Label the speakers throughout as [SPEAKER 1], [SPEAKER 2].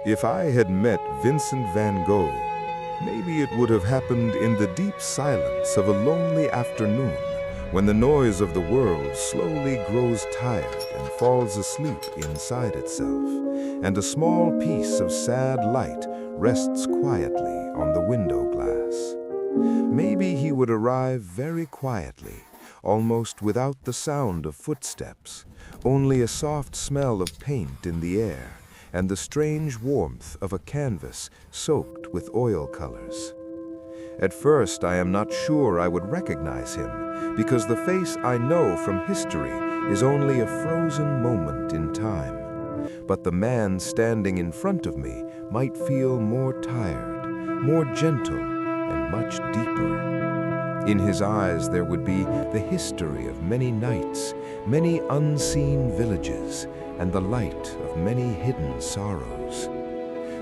[SPEAKER 1] If I had met Vincent van Gogh, maybe it would have happened in the deep silence of a lonely afternoon, when the noise of the world slowly grows tired and falls asleep inside itself, and a small piece of sad light rests quietly on the window glass. Maybe he would arrive very quietly, almost without the sound of footsteps, only a soft smell of paint in the air, and the strange warmth of a canvas soaked with oil colors. At first, I am not sure I would recognize him, because the face I know from history is only a frozen moment in time. But the man standing in front of me might feel more tired, more gentle, and much deeper. In his eyes there would be the history of many nights, many unseen villages, and the light of many hidden sorrows.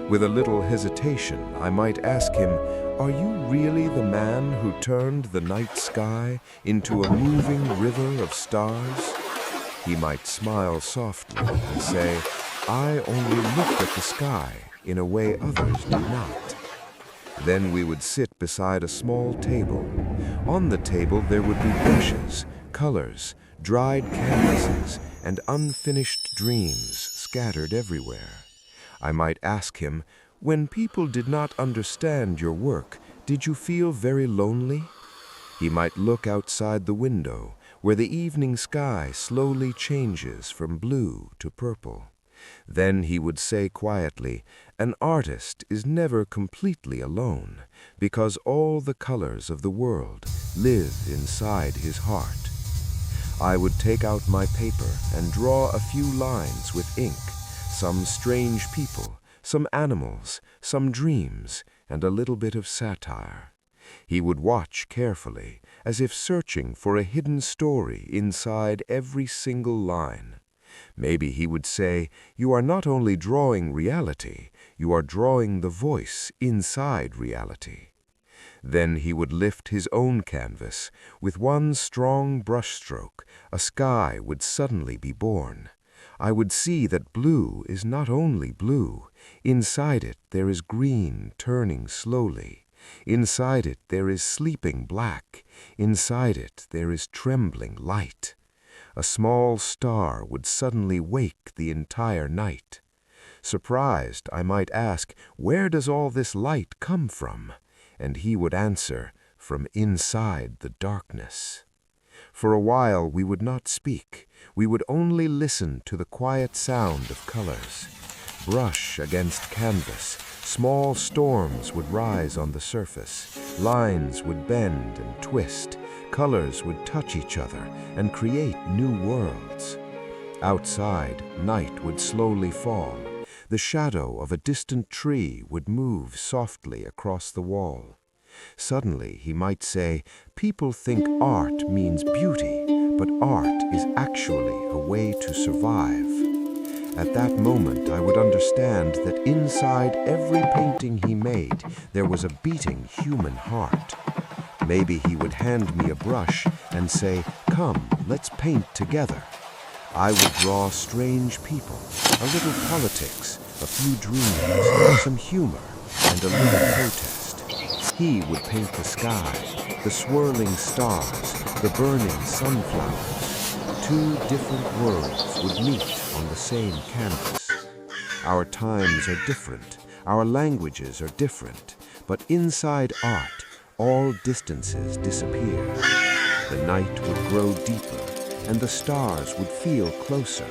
[SPEAKER 1] With a little hesitation, I might ask him, "Are you really the man who turned the night sky into a moving river of stars?" He might smile softly and say, "I only looked at the sky in a way others do not." Then we would sit beside a small table. On the table there would be brushes, colors, dried canvases, and unfinished dreams scattered everywhere. I might ask him, "When people did not understand your work, did you feel very lonely?" He might look outside the window, where the evening sky slowly changes from blue to purple. Then he would say quietly, "An artist is never completely alone, because all the colors of the world live inside his heart." I would take out my paper and draw a few lines with ink, some strange people, some animals, some dreams, and a little bit of satire. He would watch carefully, as if searching for a hidden story inside every single line. Maybe he would say, "You are not only drawing reality, you are drawing the voice inside reality." Then he would lift his own canvas. With one strong brushstroke, a sky would suddenly be born. I would see that blue is not only blue. Inside it there is green turning slowly. Inside it there is sleeping black. Inside it there is trembling light. A small star would suddenly wake the entire night. Surprised, I might ask, "Where does all this light come from?" And he would answer, "From inside the darkness." For a while we would not speak. We would only listen to the quiet sound of colors. Brush against canvas, small storms would rise on the surface. Lines would bend and twist. Colors would touch each other and create new worlds. Outside, night would slowly fall. The shadow of a distant tree would move softly across the wall. Suddenly, he might say, "People think art means beauty, but art is actually a way to survive." At that moment, I would understand that inside every painting he made, there was a beating human heart. Maybe he would hand me a brush and say, "Come, let's paint together." I would draw strange people, a little politics, a few dreams, some humor, and a little protest. He would paint the sky, the swirling stars, the burning sunflowers. Two different worlds would meet on the same canvas. Our times are different, our languages are different, but inside art, all distances disappear. The night would grow deeper, and the stars would feel closer.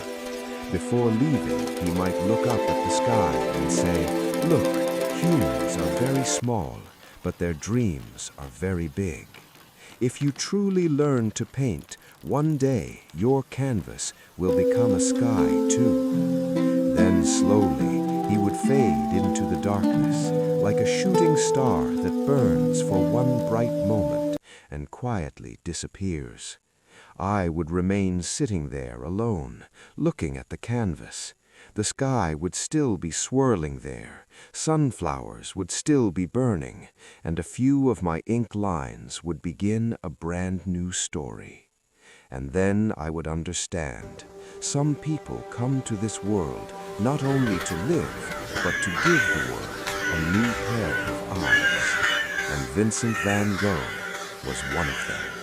[SPEAKER 1] Before leaving, he might look up at the sky and say, "Look, humans are very small, but their dreams are very big. If you truly learn to paint, one day your canvas will become a sky too." Then slowly, he would fade into the darkness, like a shooting star that burns for one bright moment and quietly disappears. I would remain sitting there alone, looking at the canvas. The sky would still be swirling there, sunflowers would still be burning, and a few of my ink lines would begin a brand new story.
[SPEAKER 2] And then I would understand. Some people come to this world not only to live, but to give the world a new pair of eyes. And Vincent van Gogh was one of them.